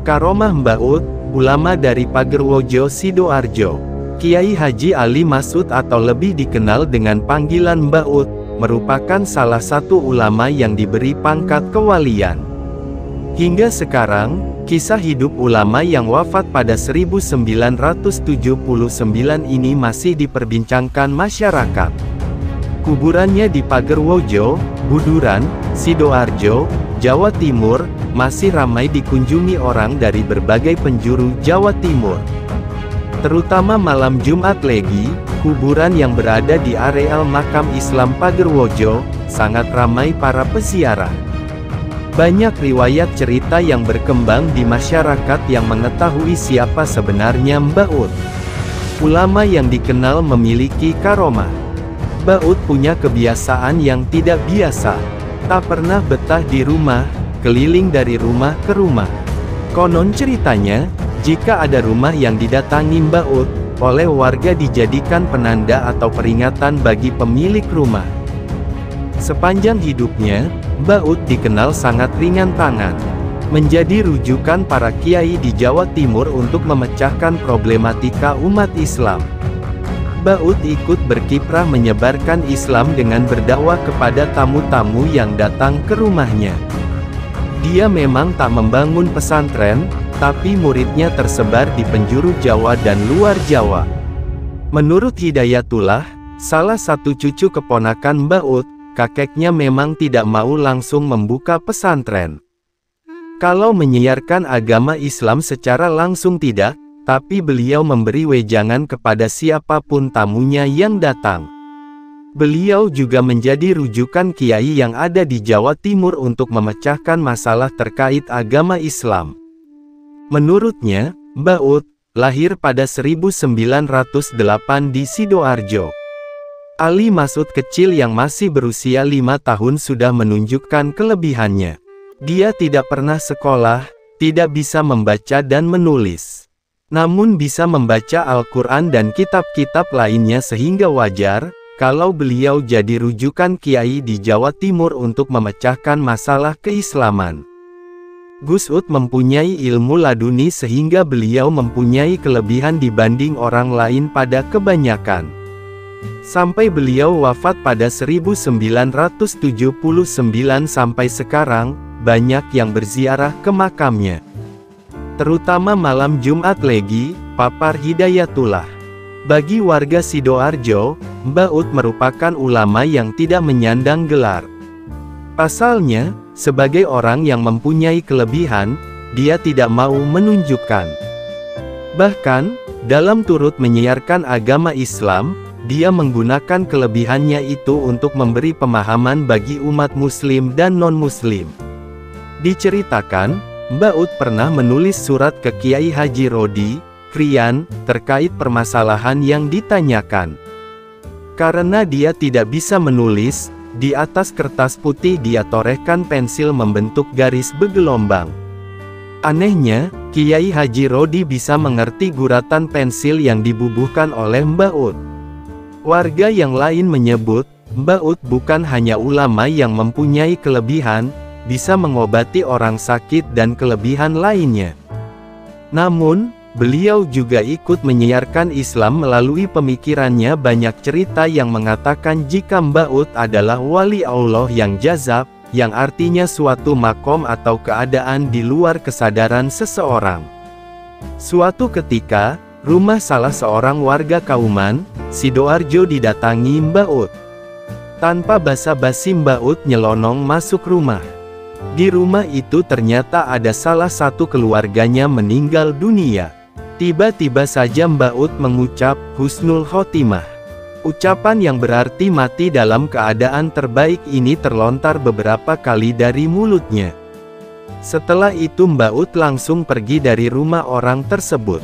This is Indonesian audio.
Karomah Mbah Ut, ulama dari Pagerwojo Sidoarjo. Kiai Haji Ali Masud atau lebih dikenal dengan panggilan Mbah Ut, merupakan salah satu ulama yang diberi pangkat kewalian. Hingga sekarang, kisah hidup ulama yang wafat pada 1979 ini masih diperbincangkan masyarakat. Kuburannya di Pagerwojo, Buduran, Sidoarjo, Jawa Timur, masih ramai dikunjungi orang dari berbagai penjuru Jawa Timur. Terutama malam Jumat Legi, kuburan yang berada di areal makam Islam Pagerwojo, sangat ramai para peziarah. Banyak riwayat cerita yang berkembang di masyarakat yang mengetahui siapa sebenarnya Mbah Ut. Ulama yang dikenal memiliki karomah. Mbah Ut punya kebiasaan yang tidak biasa. Tak pernah betah di rumah, keliling dari rumah ke rumah. Konon ceritanya, jika ada rumah yang didatangi Mbah Ut, oleh warga dijadikan penanda atau peringatan bagi pemilik rumah. Sepanjang hidupnya, Mbah Ut dikenal sangat ringan tangan. Menjadi rujukan para kiai di Jawa Timur untuk memecahkan problematika umat Islam. Mbah Ut ikut berkiprah menyebarkan Islam dengan berdakwah kepada tamu-tamu yang datang ke rumahnya. Dia memang tak membangun pesantren, tapi muridnya tersebar di penjuru Jawa dan luar Jawa. Menurut Hidayatullah, salah satu cucu keponakan Mbah Ut, kakeknya memang tidak mau langsung membuka pesantren. Kalau menyiarkan agama Islam secara langsung tidak, tapi beliau memberi wejangan kepada siapapun tamunya yang datang. Beliau juga menjadi rujukan kiai yang ada di Jawa Timur untuk memecahkan masalah terkait agama Islam. Menurutnya, Mbah Ut lahir pada 1908 di Sidoarjo. Ali Masud kecil yang masih berusia 5 tahun sudah menunjukkan kelebihannya. Dia tidak pernah sekolah, tidak bisa membaca dan menulis. Namun bisa membaca Al-Quran dan kitab-kitab lainnya sehingga wajar, kalau beliau jadi rujukan kiai di Jawa Timur untuk memecahkan masalah keislaman. Gus Ut mempunyai ilmu laduni sehingga beliau mempunyai kelebihan dibanding orang lain pada kebanyakan. Sampai beliau wafat pada 1979 sampai sekarang, banyak yang berziarah ke makamnya. Terutama malam Jumat Legi, papar Hidayatullah. Bagi warga Sidoarjo, Mbah Ut merupakan ulama yang tidak menyandang gelar. Pasalnya, sebagai orang yang mempunyai kelebihan, dia tidak mau menunjukkan. Bahkan, dalam turut menyiarkan agama Islam, dia menggunakan kelebihannya itu untuk memberi pemahaman bagi umat muslim dan non-muslim. Diceritakan, Mbah Ut pernah menulis surat ke Kiai Haji Rodi, Krian, terkait permasalahan yang ditanyakan. Karena dia tidak bisa menulis, di atas kertas putih dia torehkan pensil membentuk garis bergelombang. Anehnya, Kiai Haji Rodi bisa mengerti guratan pensil yang dibubuhkan oleh Mbah Ut. Warga yang lain menyebut, Mbah Ut bukan hanya ulama yang mempunyai kelebihan, bisa mengobati orang sakit dan kelebihan lainnya. Namun, beliau juga ikut menyiarkan Islam melalui pemikirannya. Banyak cerita yang mengatakan jika Mbah Ut adalah wali Allah yang jazab, yang artinya suatu makom atau keadaan di luar kesadaran seseorang. Suatu ketika, rumah salah seorang warga Kauman, Sidoarjo didatangi Mbah Ut. Tanpa basa-basi Mbah Ut nyelonong masuk rumah. Di rumah itu ternyata ada salah satu keluarganya meninggal dunia. Tiba-tiba saja Mbah Ut mengucap, Husnul Khotimah. Ucapan yang berarti mati dalam keadaan terbaik ini terlontar beberapa kali dari mulutnya. Setelah itu Mbah Ut langsung pergi dari rumah orang tersebut.